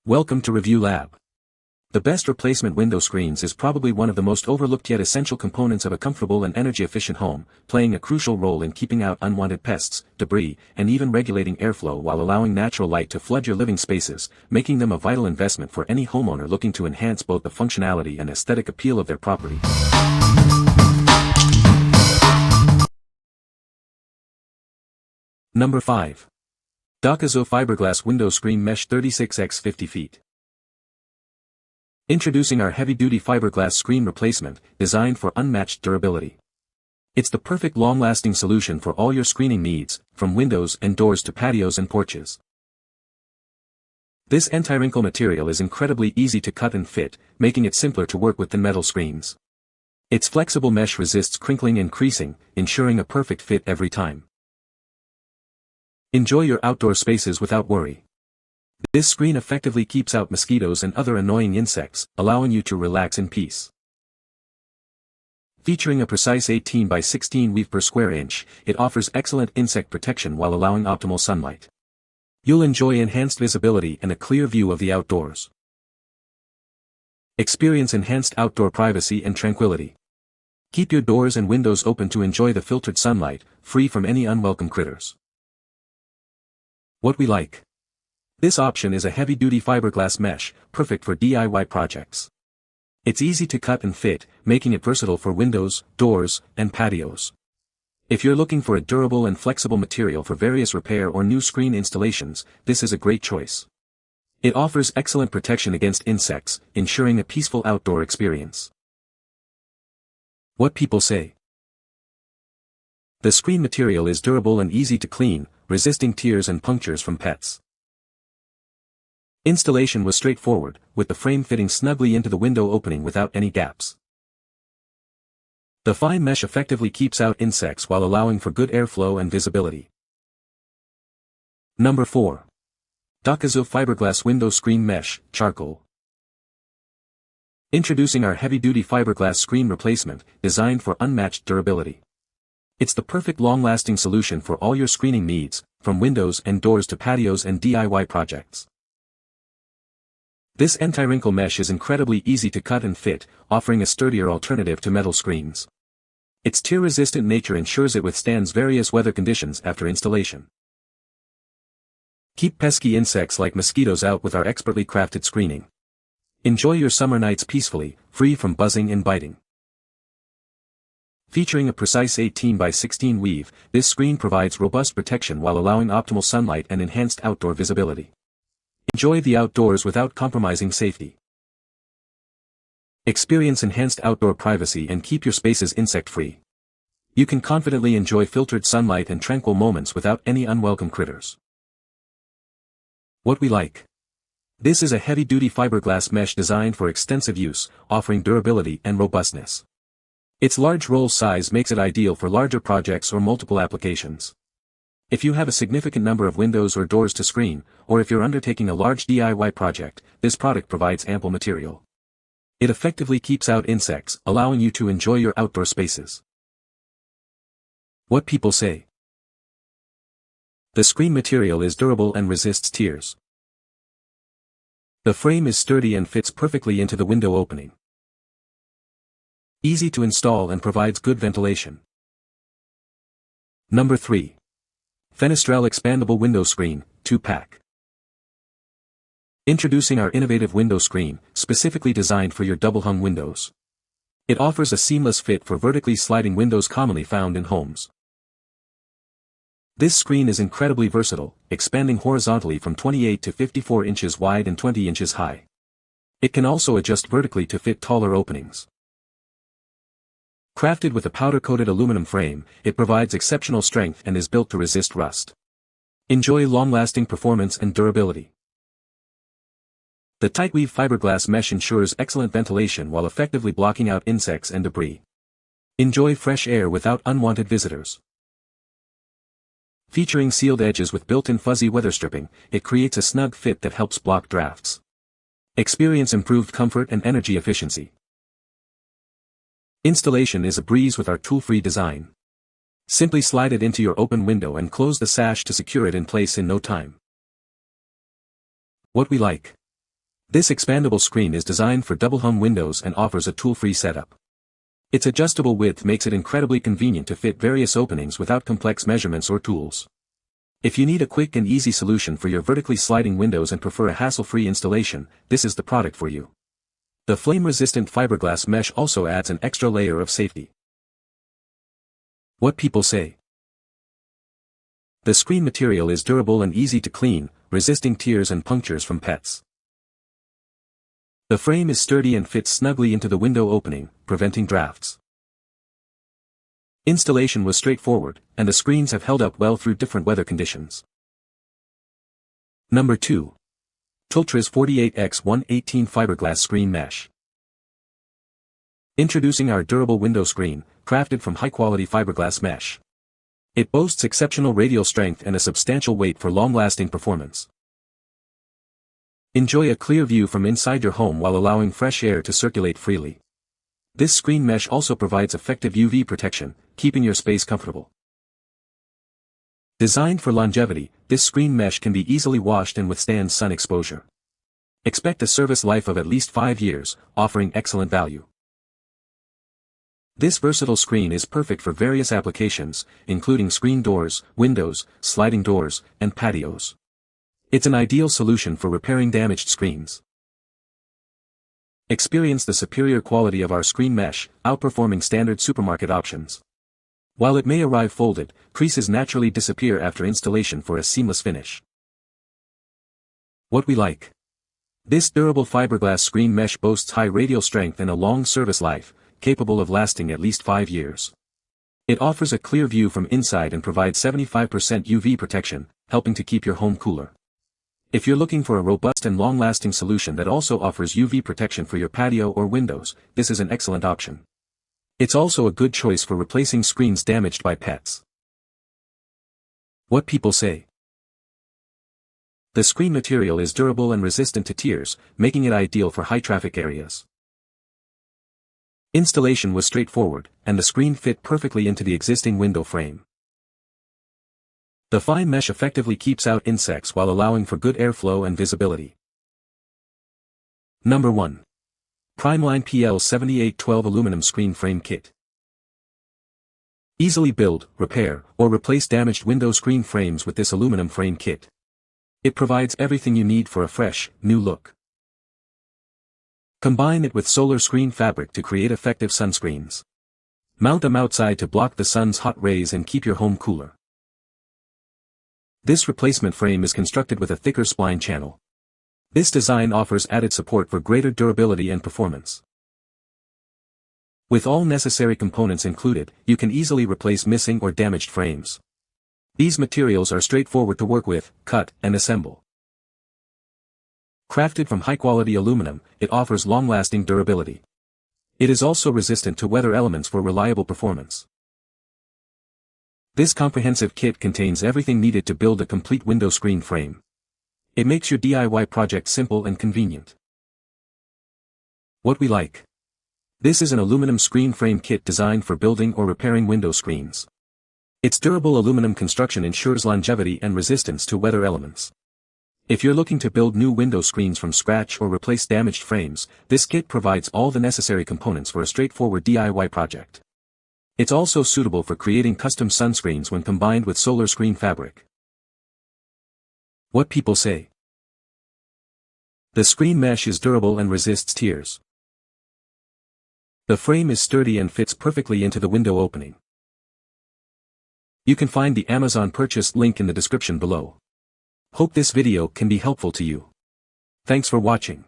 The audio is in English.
Welcome to Review Lab. The best replacement window screens is probably one of the most overlooked yet essential components of a comfortable and energy-efficient home, playing a crucial role in keeping out unwanted pests, debris, and even regulating airflow while allowing natural light to flood your living spaces, making them a vital investment for any homeowner looking to enhance both the functionality and aesthetic appeal of their property. Number 5. DOCAZOO Fiberglass Window Screen Mesh 36x 50 feet. Introducing our heavy-duty fiberglass screen replacement, designed for unmatched durability. It's the perfect long-lasting solution for all your screening needs, from windows and doors to patios and porches. This anti-wrinkle material is incredibly easy to cut and fit, making it simpler to work with than metal screens. Its flexible mesh resists crinkling and creasing, ensuring a perfect fit every time. Enjoy your outdoor spaces without worry. This screen effectively keeps out mosquitoes and other annoying insects, allowing you to relax in peace. Featuring a precise 18 by 16 weave per square inch, it offers excellent insect protection while allowing optimal sunlight. You'll enjoy enhanced visibility and a clear view of the outdoors. Experience enhanced outdoor privacy and tranquility. Keep your doors and windows open to enjoy the filtered sunlight, free from any unwelcome critters. What we like. This option is a heavy-duty fiberglass mesh, perfect for DIY projects. It's easy to cut and fit, making it versatile for windows, doors, and patios. If you're looking for a durable and flexible material for various repair or new screen installations, this is a great choice. It offers excellent protection against insects, ensuring a peaceful outdoor experience. What people say. The screen material is durable and easy to clean, resisting tears and punctures from pets. Installation was straightforward, with the frame fitting snugly into the window opening without any gaps. The fine mesh effectively keeps out insects while allowing for good airflow and visibility. Number 4. DOCAZOO Fiberglass Window Screen Mesh, Charcoal. Introducing our heavy-duty fiberglass screen replacement, designed for unmatched durability. It's the perfect long-lasting solution for all your screening needs, from windows and doors to patios and DIY projects. This anti-wrinkle mesh is incredibly easy to cut and fit, offering a sturdier alternative to metal screens. Its tear-resistant nature ensures it withstands various weather conditions after installation. Keep pesky insects like mosquitoes out with our expertly crafted screening. Enjoy your summer nights peacefully, free from buzzing and biting. Featuring a precise 18 by 16 weave, this screen provides robust protection while allowing optimal sunlight and enhanced outdoor visibility. Enjoy the outdoors without compromising safety. Experience enhanced outdoor privacy and keep your spaces insect-free. You can confidently enjoy filtered sunlight and tranquil moments without any unwelcome critters. What we like. This is a heavy-duty fiberglass mesh designed for extensive use, offering durability and robustness. Its large roll size makes it ideal for larger projects or multiple applications. If you have a significant number of windows or doors to screen, or if you're undertaking a large DIY project, this product provides ample material. It effectively keeps out insects, allowing you to enjoy your outdoor spaces. What people say. The screen material is durable and resists tears. The frame is sturdy and fits perfectly into the window opening. Easy to install and provides good ventilation. Number 3. Fenestrelle Expandable Window Screen, 2-pack. Introducing our innovative window screen, specifically designed for your double-hung windows. It offers a seamless fit for vertically sliding windows commonly found in homes. This screen is incredibly versatile, expanding horizontally from 28 to 54 inches wide and 20 inches high. It can also adjust vertically to fit taller openings. Crafted with a powder-coated aluminum frame, it provides exceptional strength and is built to resist rust. Enjoy long-lasting performance and durability. The tight-weave fiberglass mesh ensures excellent ventilation while effectively blocking out insects and debris. Enjoy fresh air without unwanted visitors. Featuring sealed edges with built-in fuzzy weather stripping, it creates a snug fit that helps block drafts. Experience improved comfort and energy efficiency. Installation is a breeze with our tool-free design. Simply slide it into your open window and close the sash to secure it in place in no time. What we like. This expandable screen is designed for double-hung windows and offers a tool-free setup. Its adjustable width makes it incredibly convenient to fit various openings without complex measurements or tools. If you need a quick and easy solution for your vertically sliding windows and prefer a hassle-free installation, this is the product for you. The flame-resistant fiberglass mesh also adds an extra layer of safety. What people say. The screen material is durable and easy to clean, resisting tears and punctures from pets. The frame is sturdy and fits snugly into the window opening, preventing drafts. Installation was straightforward, and the screens have held up well through different weather conditions. Number 2. TOOLTRIZ 48x118 Fiberglass Screen Mesh. Introducing our durable window screen, crafted from high-quality fiberglass mesh. It boasts exceptional radial strength and a substantial weight for long-lasting performance. Enjoy a clear view from inside your home while allowing fresh air to circulate freely. This screen mesh also provides effective UV protection, keeping your space comfortable. Designed for longevity, this screen mesh can be easily washed and withstand sun exposure. Expect a service life of at least 5 years, offering excellent value. This versatile screen is perfect for various applications, including screen doors, windows, sliding doors, and patios. It's an ideal solution for repairing damaged screens. Experience the superior quality of our screen mesh, outperforming standard supermarket options. While it may arrive folded, creases naturally disappear after installation for a seamless finish. What we like. This durable fiberglass screen mesh boasts high radial strength and a long service life, capable of lasting at least 5 years. It offers a clear view from inside and provides 75% UV protection, helping to keep your home cooler. If you're looking for a robust and long-lasting solution that also offers UV protection for your patio or windows, this is an excellent option. It's also a good choice for replacing screens damaged by pets. What people say. The screen material is durable and resistant to tears, making it ideal for high-traffic areas. Installation was straightforward, and the screen fit perfectly into the existing window frame. The fine mesh effectively keeps out insects while allowing for good airflow and visibility. Number 1. Primeline PL7812 Aluminum Screen Frame Kit. Easily build, repair, or replace damaged window screen frames with this aluminum frame kit. It provides everything you need for a fresh, new look. Combine it with solar screen fabric to create effective sunscreens. Mount them outside to block the sun's hot rays and keep your home cooler. This replacement frame is constructed with a thicker spline channel. This design offers added support for greater durability and performance. With all necessary components included, you can easily replace missing or damaged frames. These materials are straightforward to work with, cut, and assemble. Crafted from high-quality aluminum, it offers long-lasting durability. It is also resistant to weather elements for reliable performance. This comprehensive kit contains everything needed to build a complete window screen frame. It makes your DIY project simple and convenient. What we like. This is an aluminum screen frame kit designed for building or repairing window screens. Its durable aluminum construction ensures longevity and resistance to weather elements. If you're looking to build new window screens from scratch or replace damaged frames, this kit provides all the necessary components for a straightforward DIY project. It's also suitable for creating custom sunscreens when combined with solar screen fabric. What people say. The screen mesh is durable and resists tears. The frame is sturdy and fits perfectly into the window opening. You can find the Amazon purchase link in the description below. Hope this video can be helpful to you. Thanks for watching.